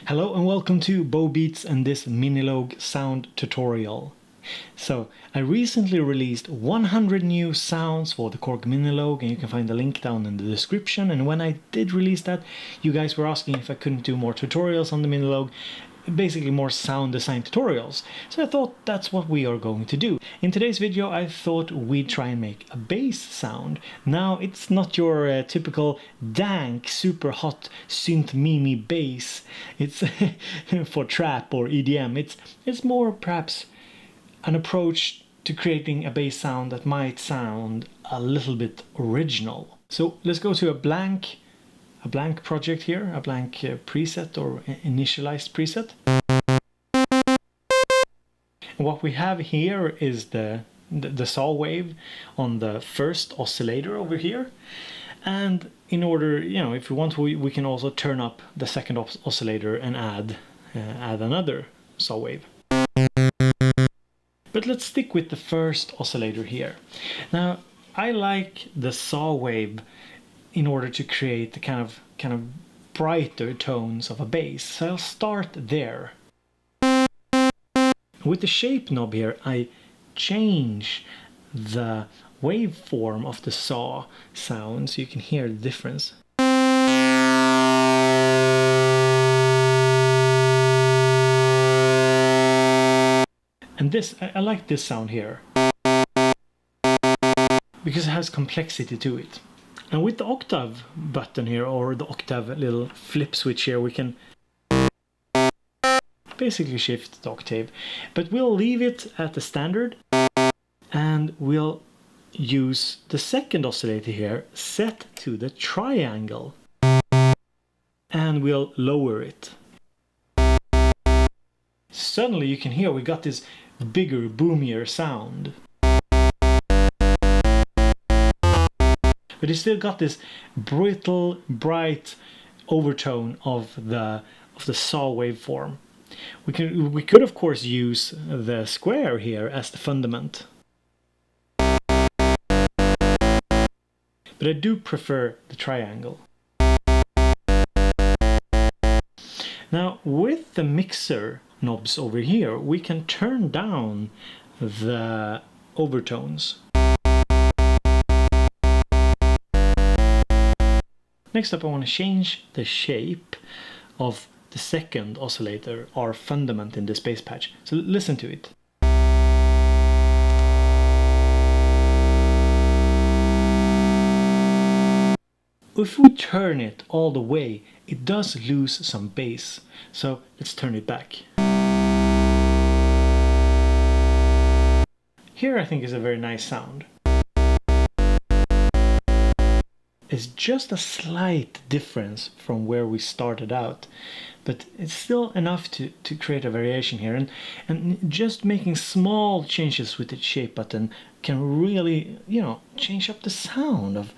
Hello and welcome to Bow Beats and this Minilogue sound tutorial. So, I recently released 100 new sounds for the Korg Minilogue, and you can find the link down in the description. And when I did release that, you guys were asking if I couldn't do more tutorials on the Minilogue, basically more sound design tutorials. So I thought that's what we are going to do. In today's video I thought we'd try and make a bass sound. Now it's not your typical dank, super hot synth mimi bass. It's for trap or EDM. It's more perhaps an approach to creating a bass sound that might sound a little bit original. So let's go to a blank project here, a blank preset or initialized preset. And what we have here is the saw wave on the first oscillator over here. And in order, if we want, we can also turn up the second oscillator and add another saw wave. But let's stick with the first oscillator here. Now, I like the saw wave in order to create the kind of brighter tones of a bass. So I'll start there. With the shape knob here, I change the waveform of the saw sound so you can hear the difference. And this, I like this sound here because it has complexity to it. And with the octave button here, or the octave little flip switch here, we can basically shift the octave. But we'll leave it at the standard, and we'll use the second oscillator here set to the triangle, and we'll lower it. Suddenly you can hear we got this bigger, boomier sound. But it still got this brittle, bright overtone of the saw waveform. We could of course use the square here as the fundament. But I do prefer the triangle. Now with the mixer knobs over here, we can turn down the overtones. Next up, I want to change the shape of the second oscillator, our fundament in this bass patch. So listen to it. If we turn it all the way, it does lose some bass. So let's turn it back. Here I think is a very nice sound. It's just a slight difference from where we started out, but it's still enough to create a variation here, and just making small changes with the shape button can really, change up the sound of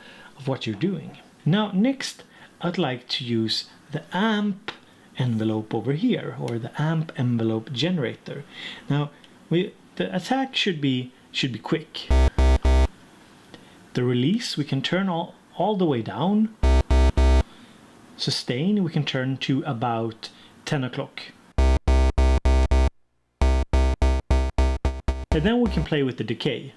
what you're doing. Now next I'd like to use the amp envelope over here, or the amp envelope generator. Now the attack should be quick. The release we can turn all the way down. Sustain we can turn to about 10 o'clock. And then we can play with the decay.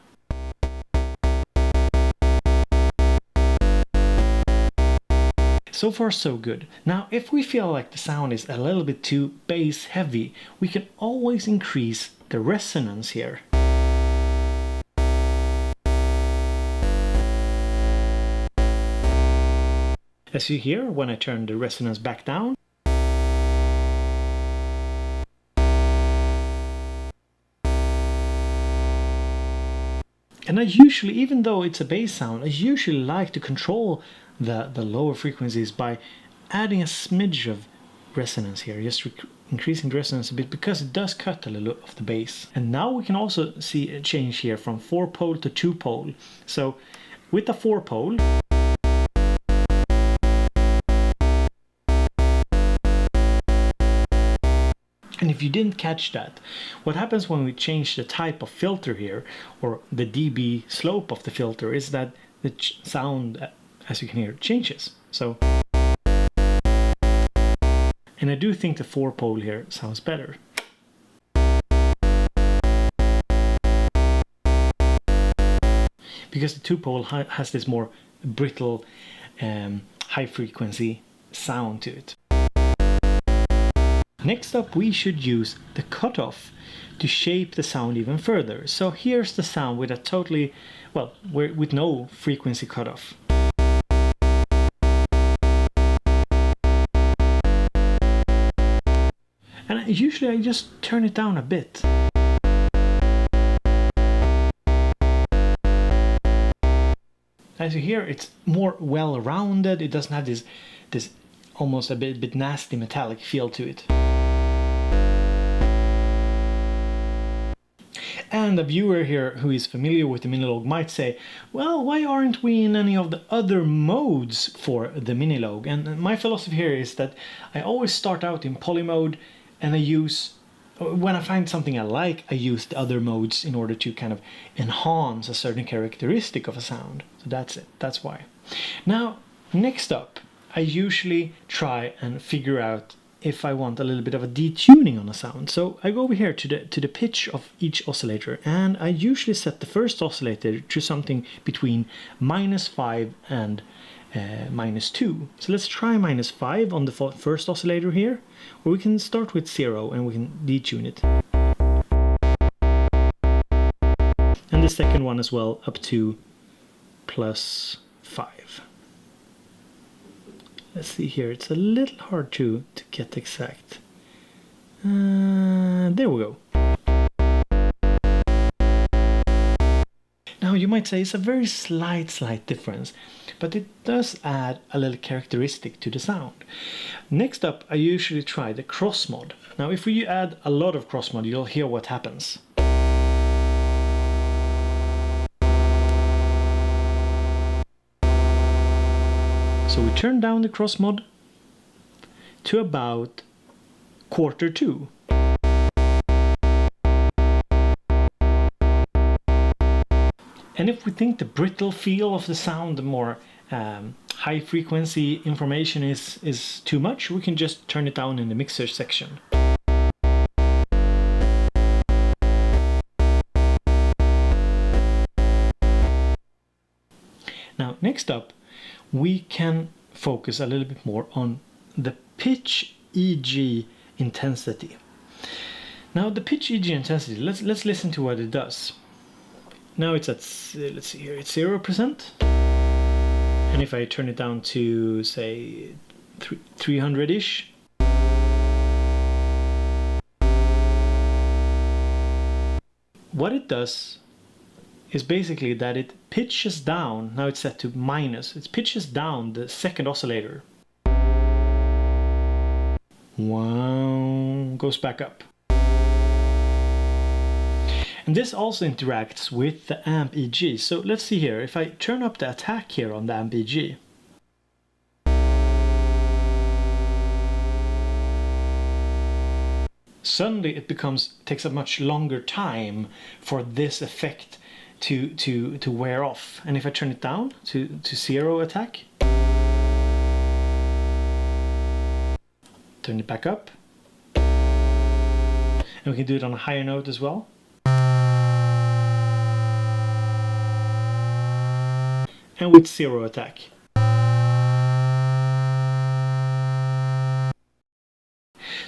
So far so good. Now if we feel like the sound is a little bit too bass heavy, we can always increase the resonance here. As you hear when I turn the resonance back down. And I usually, even though it's a bass sound, I usually like to control the lower frequencies by adding a smidge of resonance here, just increasing the resonance a bit, because it does cut a little of the bass. And now we can also see a change here from 4-pole to 2-pole. So with the 4-pole, and if you didn't catch that, what happens when we change the type of filter here, or the dB slope of the filter, is that the sound, as you can hear, changes. So And I do think the 4-pole here sounds better. Because the 2-pole has this more brittle, high frequency sound to it. Next up, we should use the cutoff to shape the sound even further. So here's the sound with a totally, well, with no frequency cutoff. And usually I just turn it down a bit. As you hear, it's more well-rounded. It doesn't have this almost a bit nasty metallic feel to it. And the viewer here who is familiar with the Minilogue might say, well, why aren't we in any of the other modes for the Minilogue? And my philosophy here is that I always start out in poly mode, and I use, when I find something I like, I use the other modes in order to kind of enhance a certain characteristic of a sound. So that's it, that's why. Now, next up, I usually try and figure out if I want a little bit of a detuning on a sound. So I go over here to the pitch of each oscillator, and I usually set the first oscillator to something between -5 and -2. So let's try -5 on the first oscillator here, or we can start with 0 and we can detune it. And the second one as well, up to +5. Let's see here, it's a little hard to get exact. There we go. Now you might say it's a very slight difference, but it does add a little characteristic to the sound. Next up, I usually try the cross mod. Now if we add a lot of cross mod, you'll hear what happens. So we turn down the cross mod to about 1/4. And if we think the brittle feel of the sound, the more high frequency information is too much, we can just turn it down in the mixer section. Now next up, we can focus a little bit more on the pitch EG intensity. Now the pitch EG intensity, let's listen to what it does. Now it's at, let's see here, it's 0%. And if I turn it down to, say, 300-ish. What it does is basically that it pitches down, now it's set to minus, it pitches down the second oscillator. Wow, goes back up. And this also interacts with the amp EG. So let's see here, if I turn up the attack here on the amp EG. Suddenly it takes a much longer time for this effect to wear off. And if I turn it down to 0 attack, turn it back up, and we can do it on a higher note as well. And with 0 attack.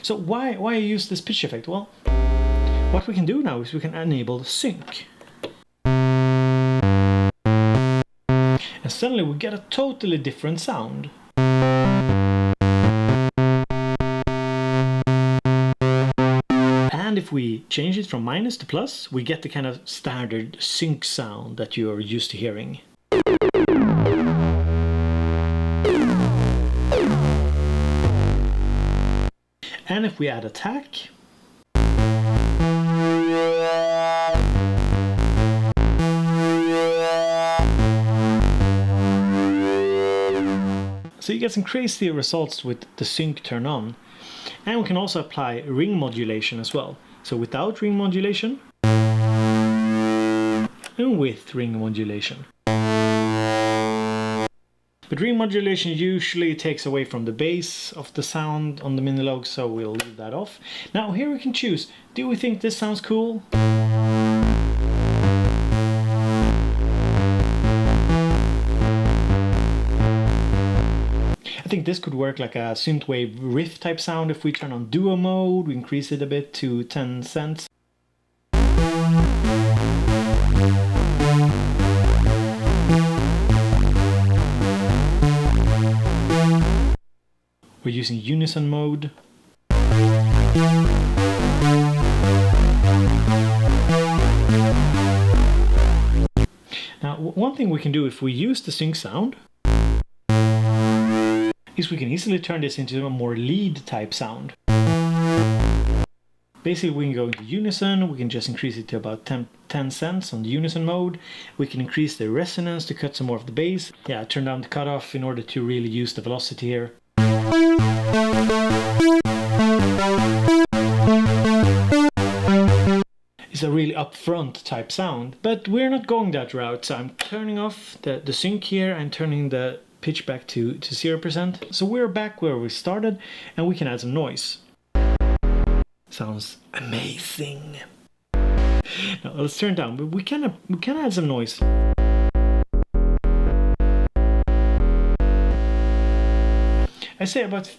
So why I use this pitch effect? Well, what we can do now is we can enable sync. And suddenly we get a totally different sound. And if we change it from minus to plus, we get the kind of standard sync sound that you are used to hearing. And if we add attack, so you get some crazy results with the sync turn on. And we can also apply ring modulation as well. So without ring modulation and with ring modulation. But remodulation usually takes away from the bass of the sound on the Minilogue, so we'll leave that off. Now here we can choose, do we think this sounds cool? I think this could work like a synthwave riff type sound. If we turn on duo mode, we increase it a bit to 10 cents. We're using unison mode. Now, one thing we can do if we use the sync sound is we can easily turn this into a more lead type sound. Basically, we can go into unison, we can just increase it to about 10 cents on the unison mode. We can increase the resonance to cut some more of the bass. Yeah, turn down the cutoff in order to really use the velocity here. It's a really upfront type sound, but we're not going that route, so I'm turning off the sync here and turning the pitch back to 0%. So we're back where we started, and we can add some noise. Sounds amazing. Now let's turn it down, but we can add some noise. I say about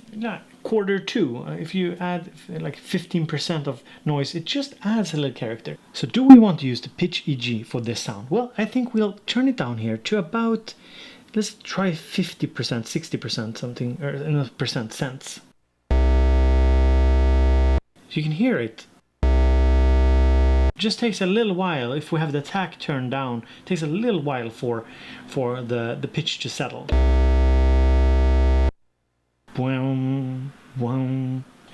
quarter two. If you add like 15% of noise, it just adds a little character. So do we want to use the pitch EG for this sound? Well, I think we'll turn it down here to about, let's try 50%, 60% something, or in percent cents. So you can hear it. It just takes a little while. If we have the attack turned down, it takes a little while for the pitch to settle.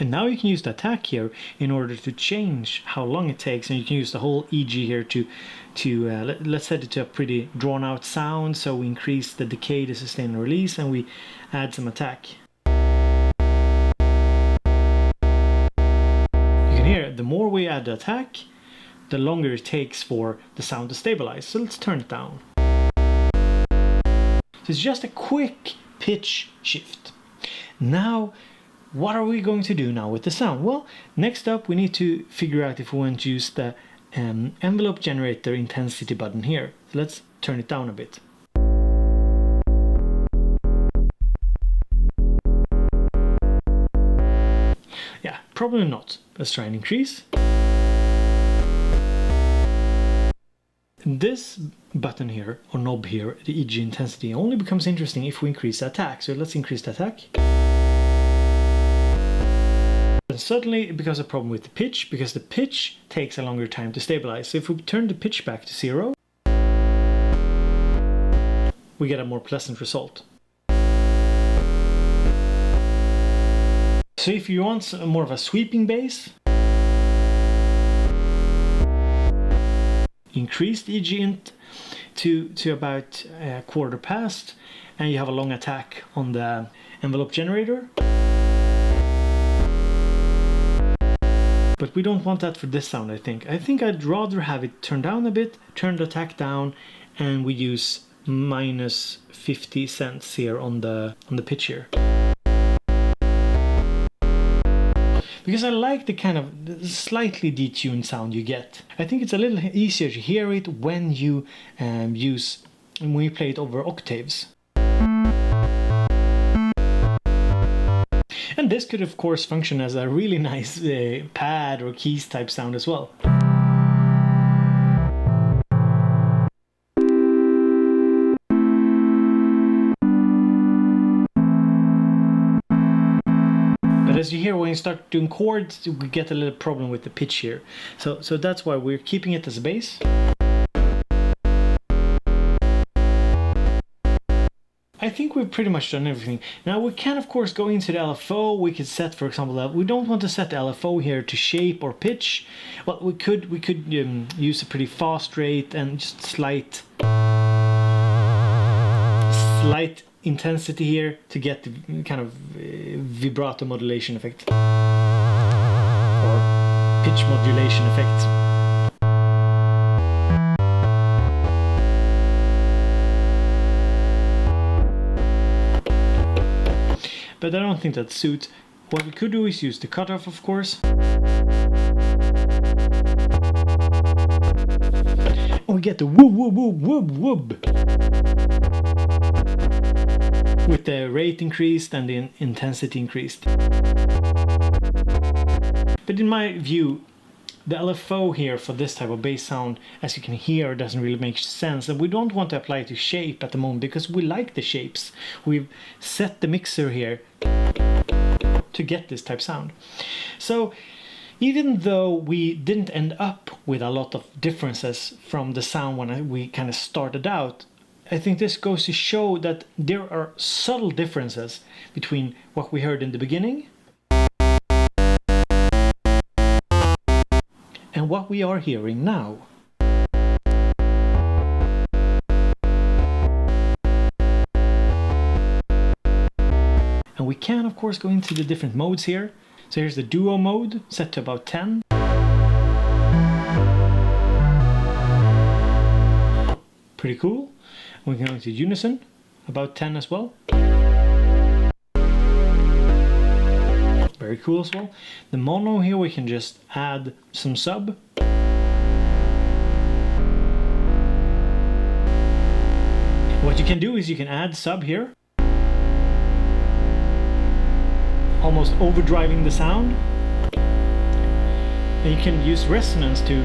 And now you can use the attack here in order to change how long it takes, and you can use the whole EG here to let's set it to a pretty drawn out sound. So we increase the decay, the sustain and release, and we add some attack. You can hear the more we add the attack, the longer it takes for the sound to stabilize. So let's turn it down. So it's just a quick pitch shift. Now, what are we going to do now with the sound? Well, next up we need to figure out if we want to use the envelope generator intensity button here. So let's turn it down a bit. Yeah, probably not. Let's try and increase. This button here, or knob here, the EG intensity, only becomes interesting if we increase the attack. So let's increase the attack. And suddenly it becomes a problem with the pitch, because the pitch takes a longer time to stabilize. So if we turn the pitch back to 0, we get a more pleasant result. So if you want more of a sweeping bass, increase the EG int to about a quarter past, and you have a long attack on the envelope generator. But we don't want that for this sound, I think. I think I'd rather have it turned down a bit, turn the attack down, and we use minus 50 cents here on the pitch here. Because I like the kind of slightly detuned sound you get. I think it's a little easier to hear it when you play it over octaves. And this could of course function as a really nice pad or keys type sound as well. As you hear, when you start doing chords, we get a little problem with the pitch here. So that's why we're keeping it as a bass. I think we've pretty much done everything. Now we can of course go into the LFO. We could set, for example, that we don't want to set the LFO here to shape or pitch. Well, we could use a pretty fast rate and just slight intensity here to get the kind of vibrato modulation effect or pitch modulation effect. but I don't think that suits. What we could do is use the cutoff, of course. And we get the whoop whoop whoop whoop whoop with the rate increased and the intensity increased. But in my view, the LFO here for this type of bass sound, as you can hear, doesn't really make sense, and we don't want to apply it to shape at the moment because we like the shapes. We've set the mixer here to get this type sound. So even though we didn't end up with a lot of differences from the sound when we kind of started out, I think this goes to show that there are subtle differences between what we heard in the beginning and what we are hearing now. And we can of course go into the different modes here. So here's the duo mode set to about 10. Pretty cool. We can go into unison, about 10 as well. Very cool as well. The mono here we can just add some sub. What you can do is you can add sub here, almost overdriving the sound. And you can use resonance to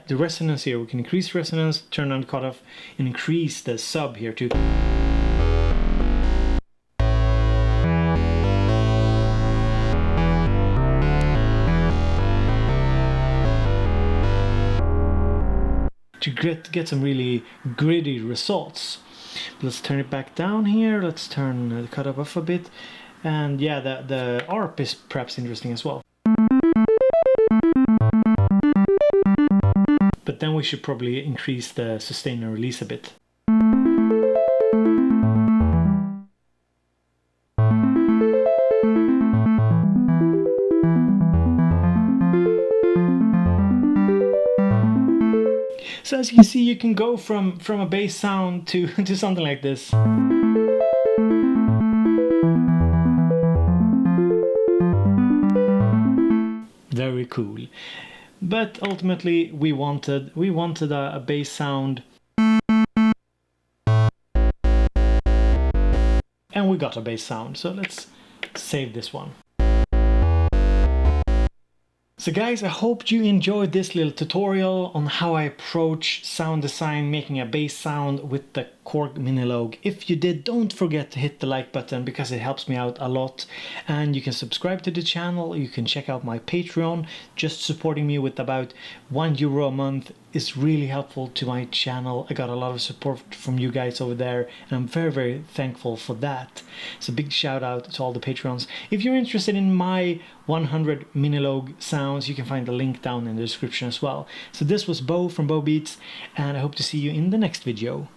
the resonance here. We can increase resonance, turn on cutoff, and increase the sub here too. To get some really gritty results. Let's turn it back down here. Let's turn the cutoff off a bit. And yeah, the ARP is perhaps interesting as well. But then we should probably increase the sustain and release a bit. So as you can see, you can go from a bass sound to something like this. Very cool. But ultimately we wanted a bass sound, and we got a bass sound. So let's save this one. So guys, I hope you enjoyed this little tutorial on how I approach sound design, making a bass sound with the Korg Minilogue. If you did, don't forget to hit the like button because it helps me out a lot. And you can subscribe to the channel, you can check out my Patreon. Just supporting me with about €1 a month is really helpful to my channel. I got a lot of support from you guys over there, and I'm very, very thankful for that. So big shout out to all the Patreons. If you're interested in my 100 Minilogue sounds, you can find the link down in the description as well. So this was Bo from Bo Beats, and I hope to see you in the next video.